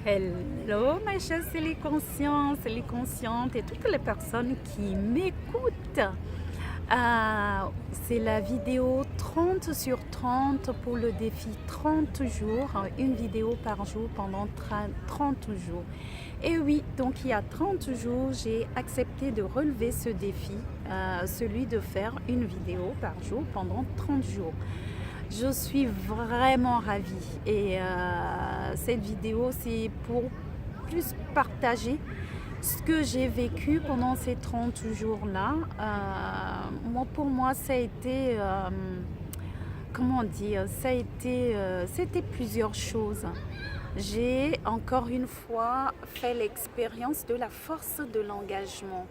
Hello, ma chère Célie Consciente et toutes les personnes qui m'écoutent. C'est la vidéo 30 sur 30 pour le défi 30 jours, une vidéo par jour pendant 30 jours. Et oui, donc il y a 30 jours, j'ai accepté de relever ce défi, celui de faire une vidéo par jour pendant 30 jours. Je suis vraiment ravie et cette vidéo c'est pour plus partager ce que j'ai vécu pendant ces 30 jours-là. Pour moi ça a été, comment dire, c'était plusieurs choses. J'ai encore une fois fait l'expérience de la force de l'engagement.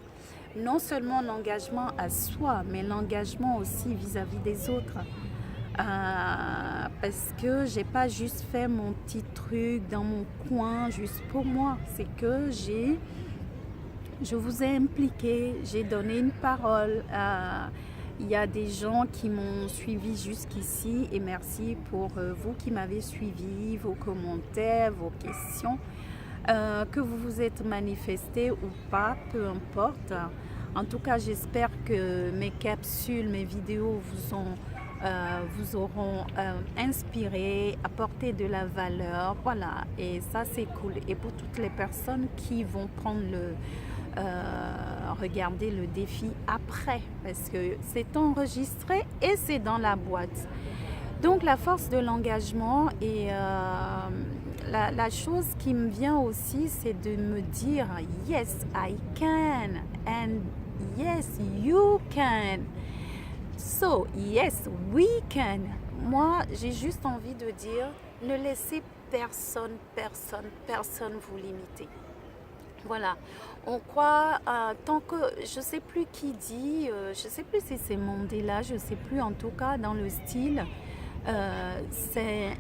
Non seulement l'engagement à soi, mais l'engagement aussi vis-à-vis des autres. Parce que j'ai pas juste fait mon petit truc dans mon coin juste pour moi, c'est que je vous ai impliqué, j'ai donné une parole. Il y a des gens qui m'ont suivi jusqu'ici et merci pour vous qui m'avez suivi, vos commentaires, vos questions, que vous vous êtes manifestés ou pas, peu importe. En tout cas, j'espère que mes capsules, mes vidéos vous auront inspiré, apporté de la valeur, voilà, et ça c'est cool. Et pour toutes les personnes qui vont prendre regarder le défi après, parce que c'est enregistré et c'est dans la boîte. Donc la force de l'engagement et la chose qui me vient aussi, c'est de me dire yes I can and yes you can. So, yes, we can. Moi, j'ai juste envie de dire, ne laissez personne vous limiter. Voilà. On croit, tant que, je ne sais plus qui dit, je ne sais plus si c'est Mandela, je ne sais plus, en tout cas, dans le style, c'est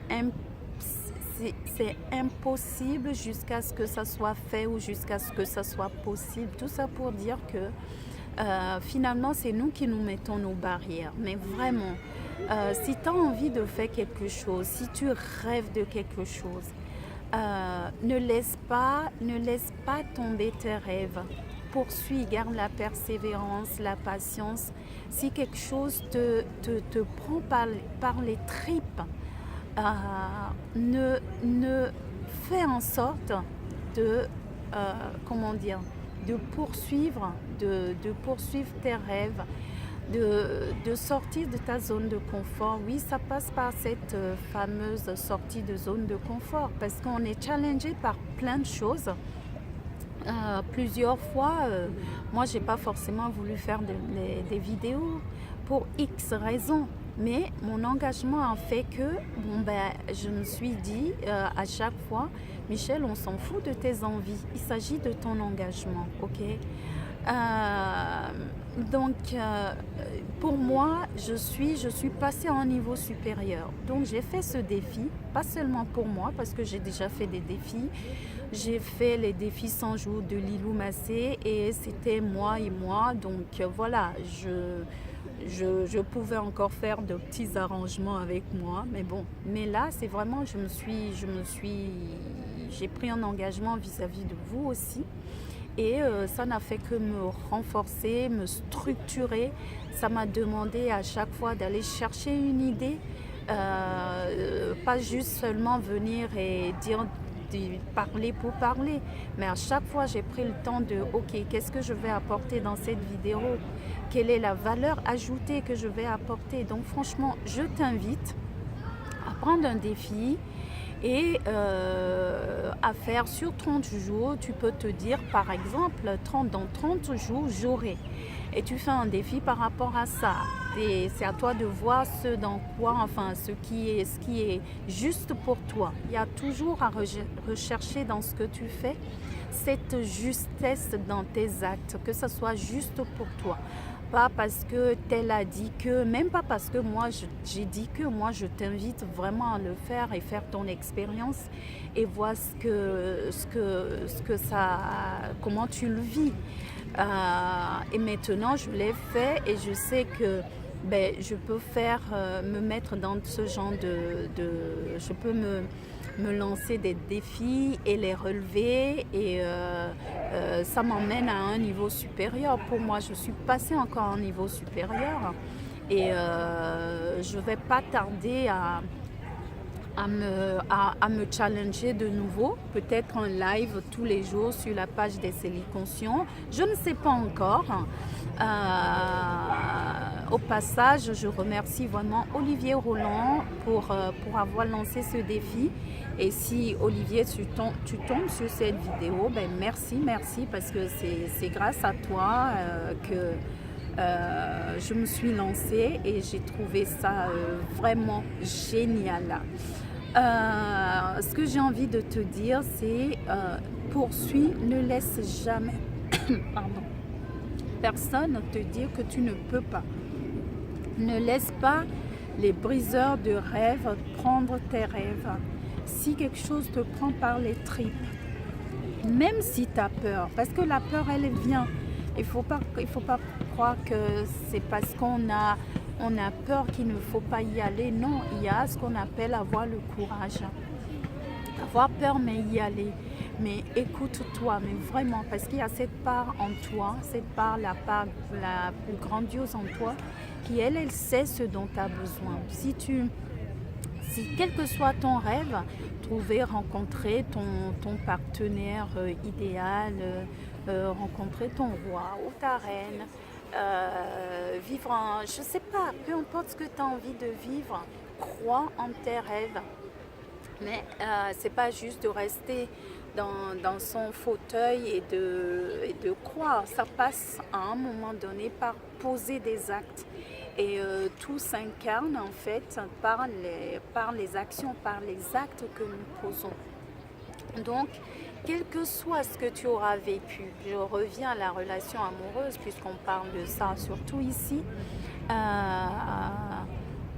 impossible jusqu'à ce que ça soit fait ou jusqu'à ce que ça soit possible. Tout ça pour dire que finalement, c'est nous qui nous mettons nos barrières. Mais vraiment, si tu as envie de faire quelque chose, si tu rêves de quelque chose, ne laisse pas tomber tes rêves. Poursuis, garde la persévérance, la patience. Si quelque chose te prend par les tripes, ne fais en sorte de, comment dire, de poursuivre tes rêves, de sortir de ta zone de confort. Oui, ça passe par cette fameuse sortie de zone de confort parce qu'on est challengé par plein de choses. Plusieurs fois, moi j'ai pas forcément voulu faire des vidéos pour X raisons, mais mon engagement a fait que je me suis dit à chaque fois, Michel, on s'en fout de tes envies, il s'agit de ton engagement, ok? Donc pour moi, je suis passée à un niveau supérieur. Donc j'ai fait ce défi, pas seulement pour moi, parce que j'ai déjà fait des défis. J'ai fait les défis 100 jours de Lilou Massé et c'était moi et moi. Donc voilà, je pouvais encore faire de petits arrangements avec moi. Mais bon, mais là, c'est vraiment, j'ai pris un engagement vis-à-vis de vous aussi. Et ça n'a fait que me renforcer, me structurer. Ça m'a demandé à chaque fois d'aller chercher une idée, pas juste seulement venir et dire, de parler pour parler. Mais à chaque fois, j'ai pris le temps de, ok, qu'est-ce que je vais apporter dans cette vidéo? Quelle est la valeur ajoutée que je vais apporter? Donc franchement, je t'invite à prendre un défi et à faire sur 30 jours. Tu peux te dire par exemple dans 30 jours j'aurai, et tu fais un défi par rapport à ça. Et c'est à toi de voir ce qui est juste pour toi. Il y a toujours à rechercher dans ce que tu fais cette justesse dans tes actes, que ce soit juste pour toi. Pas parce que tel a dit que, même pas parce que moi j'ai dit que, moi je t'invite vraiment à le faire et faire ton expérience et voir comment tu le vis. Et maintenant je l'ai fait et je sais que je peux me mettre dans ce genre je peux me lancer des défis et les relever et ça m'emmène à un niveau supérieur. Pour moi, je suis passée encore à un niveau supérieur et je ne vais pas tarder à me challenger de nouveau, peut-être en live tous les jours sur la page des Célie Conscients. Je ne sais pas encore. Au passage, je remercie vraiment Olivier Roland pour avoir lancé ce défi. Et si Olivier, tu tombes sur cette vidéo, ben merci parce que c'est grâce à toi que je me suis lancée et j'ai trouvé ça vraiment génial. Ce que j'ai envie de te dire, c'est poursuis, ne laisse jamais personne te dire que tu ne peux pas. Ne laisse pas les briseurs de rêves prendre tes rêves. Si quelque chose te prend par les tripes, même si tu as peur, parce que la peur, elle vient. Il faut pas croire que c'est parce qu'on a peur qu'il ne faut pas y aller. Non, il y a ce qu'on appelle avoir le courage. Avoir peur, mais y aller. Mais écoute-toi, mais vraiment, parce qu'il y a cette part en toi, cette part, la part la plus grandiose en toi, qui elle sait ce dont tu as besoin. Si quel que soit ton rêve, rencontrer ton partenaire idéal, rencontrer ton roi ou ta reine, vivre je sais pas, peu importe ce que tu as envie de vivre, crois en tes rêves. Mais c'est pas juste de rester dans son fauteuil et de croire. Ça passe à un moment donné par poser des actes. Et tout s'incarne en fait par les actions, par les actes que nous posons. Donc, quel que soit ce que tu auras vécu, je reviens à la relation amoureuse puisqu'on parle de ça surtout ici.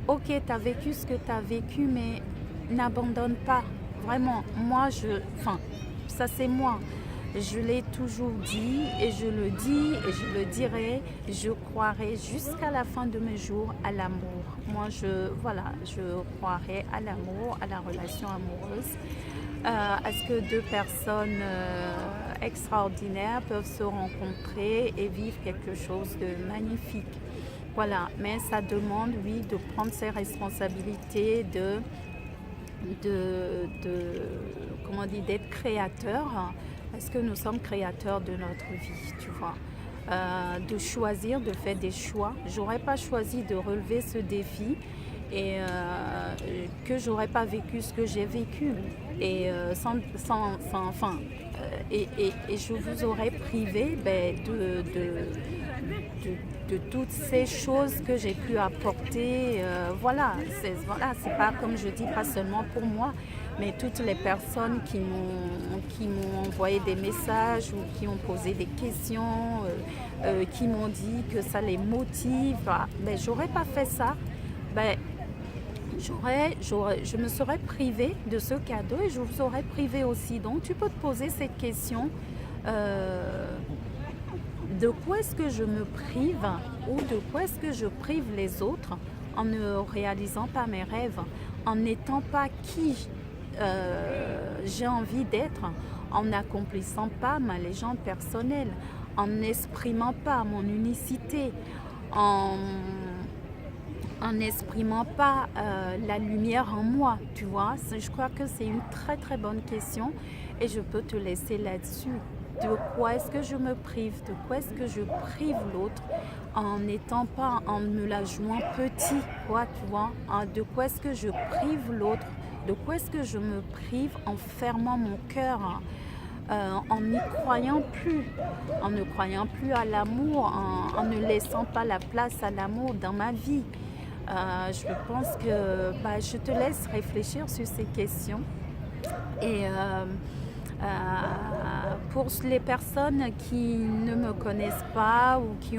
Ok, tu as vécu ce que tu as vécu, mais n'abandonne pas. Vraiment, ça c'est moi. Je l'ai toujours dit et je le dis et je le dirai. Je croirai jusqu'à la fin de mes jours à l'amour. Moi, je croirai à l'amour, à la relation amoureuse. À ce que deux personnes extraordinaires peuvent se rencontrer et vivre quelque chose de magnifique. Voilà, mais ça demande, oui, de prendre ses responsabilités, d'être créateur, parce que nous sommes créateurs de notre vie, tu vois. De choisir, de faire des choix. J'aurais pas choisi de relever ce défi et que j'aurais pas vécu ce que j'ai vécu et et je vous aurais privé de toutes ces choses que j'ai pu apporter. C'est pas comme je dis, pas seulement pour moi, mais toutes les personnes qui m'ont envoyé des messages ou qui ont posé des questions, qui m'ont dit que ça les motive. J'aurais pas fait ça. Je me serais privée de ce cadeau et je vous aurais privé aussi. Donc tu peux te poser cette question, de quoi est-ce que je me prive ou de quoi est-ce que je prive les autres en ne réalisant pas mes rêves, en n'étant pas qui j'ai envie d'être, en n'accomplissant pas ma légende personnelle, en n'exprimant pas mon unicité, en n'exprimant pas la lumière en moi, tu vois. Je crois que c'est une très très bonne question et je peux te laisser là-dessus. De quoi est-ce que je me prive? De quoi est-ce que je prive l'autre en n'étant pas, en me la jouant petit, quoi, tu vois. De quoi est-ce que je prive l'autre? De quoi est-ce que je me prive en fermant mon cœur, en n'y croyant plus, en ne croyant plus à l'amour, en ne laissant pas la place à l'amour dans ma vie? Je pense que je te laisse réfléchir sur ces questions. Et pour les personnes qui ne me connaissent pas ou qui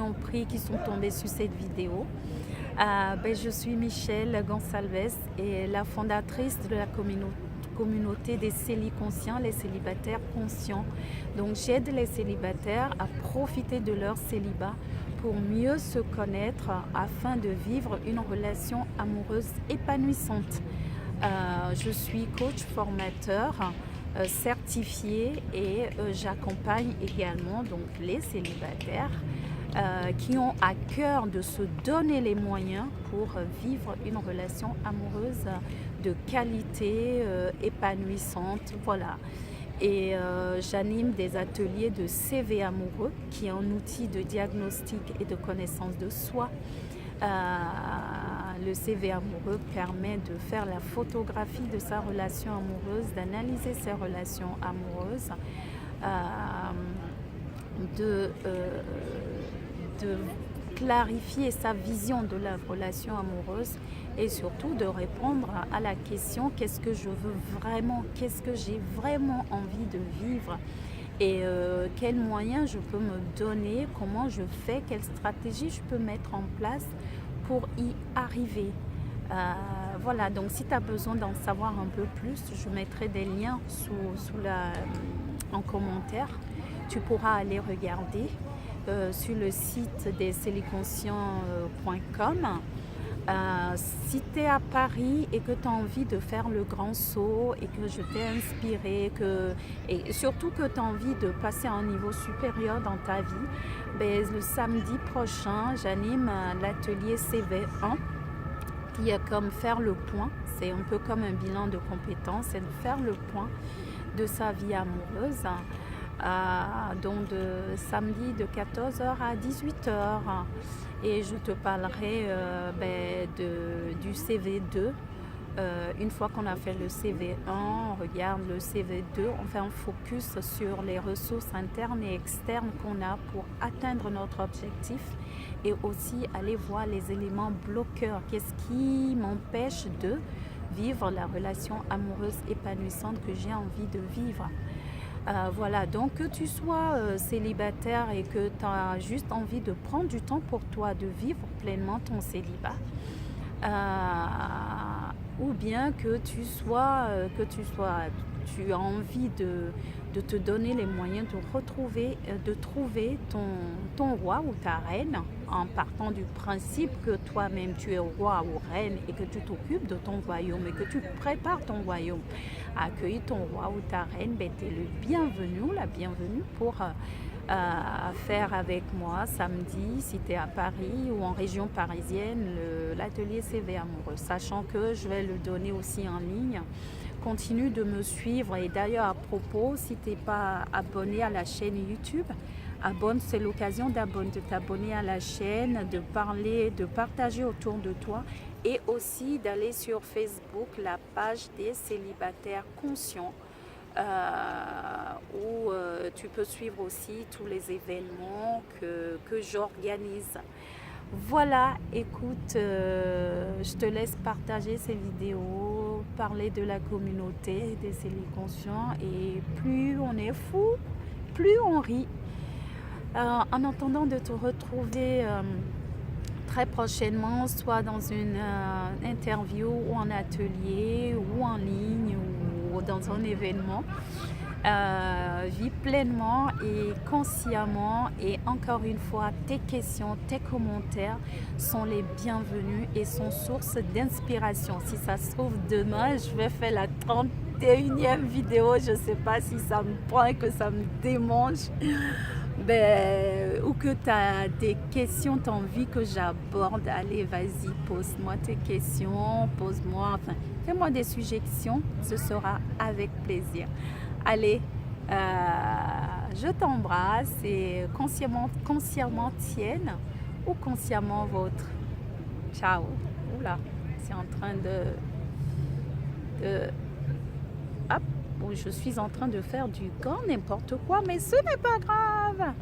sont tombées sur cette vidéo, je suis Michelle Gonçalves et la fondatrice de la communauté des Célie Conscients, les célibataires conscients. Donc j'aide les célibataires à profiter de leur célibat pour mieux se connaître afin de vivre une relation amoureuse épanouissante. Je suis coach formateur certifié et j'accompagne également donc les célibataires qui ont à cœur de se donner les moyens pour vivre une relation amoureuse de qualité, épanouissante, voilà. Et j'anime des ateliers de CV amoureux, qui est un outil de diagnostic et de connaissance de soi. Le CV amoureux permet de faire la photographie de sa relation amoureuse, d'analyser ses relations amoureuses, de clarifier sa vision de la relation amoureuse et surtout de répondre à la question qu'est-ce que je veux vraiment, qu'est-ce que j'ai vraiment envie de vivre et quels moyens je peux me donner, comment je fais, quelle stratégie je peux mettre en place pour y arriver. Voilà, donc si tu as besoin d'en savoir un peu plus, je mettrai des liens en commentaire. Tu pourras aller regarder sur le site des céliconscients.com. Si tu es à Paris et que tu as envie de faire le grand saut et que je t'ai inspiré et surtout que tu as envie de passer à un niveau supérieur dans ta vie, ben, le samedi prochain, j'anime l'atelier CV1 qui est comme faire le point. C'est un peu comme un bilan de compétences, c'est de faire le point de sa vie amoureuse. Donc de samedi de 14h à 18h et je te parlerai du CV2. Une fois qu'on a fait le CV1, on regarde le CV2, on fait un focus sur les ressources internes et externes qu'on a pour atteindre notre objectif et aussi aller voir les éléments bloqueurs. Qu'est-ce qui m'empêche de vivre la relation amoureuse épanouissante que j'ai envie de vivre? Voilà, donc que tu sois célibataire et que tu as juste envie de prendre du temps pour toi, de vivre pleinement ton célibat, ou bien que tu as envie de te donner les moyens de trouver ton roi ou ta reine en partant du principe que toi-même tu es roi ou reine et que tu t'occupes de ton royaume et que tu prépares ton royaume à accueillir ton roi ou ta reine, ben, tu es le bienvenu, la bienvenue pour faire avec moi samedi si tu es à Paris ou en région parisienne l'atelier CV amoureux, sachant que je vais le donner aussi en ligne. Continue de me suivre et d'ailleurs à propos, si tu n'es pas abonné à la chaîne YouTube, c'est l'occasion de t'abonner à la chaîne, de partager autour de toi et aussi d'aller sur Facebook, la page des célibataires conscients, où tu peux suivre aussi tous les événements que j'organise. Voilà, écoute, je te laisse partager ces vidéos, parler de la communauté des céliconscients et plus on est fou, plus on rit. En attendant de te retrouver très prochainement, soit dans une interview ou en atelier ou en ligne ou dans un événement, vis pleinement et consciemment et encore une fois tes questions, tes commentaires sont les bienvenus et sont source d'inspiration. Si ça se trouve demain je vais faire la 31e vidéo, je ne sais pas si ça me prend, que ça me démange, ou que tu as des questions, tu as envie que j'aborde, allez vas-y, pose-moi tes questions, fais-moi des suggestions, ce sera avec plaisir. Allez, je t'embrasse et consciemment tienne ou consciemment vôtre. Ciao. Oula, c'est en train je suis en train de faire du grand n'importe quoi, mais ce n'est pas grave.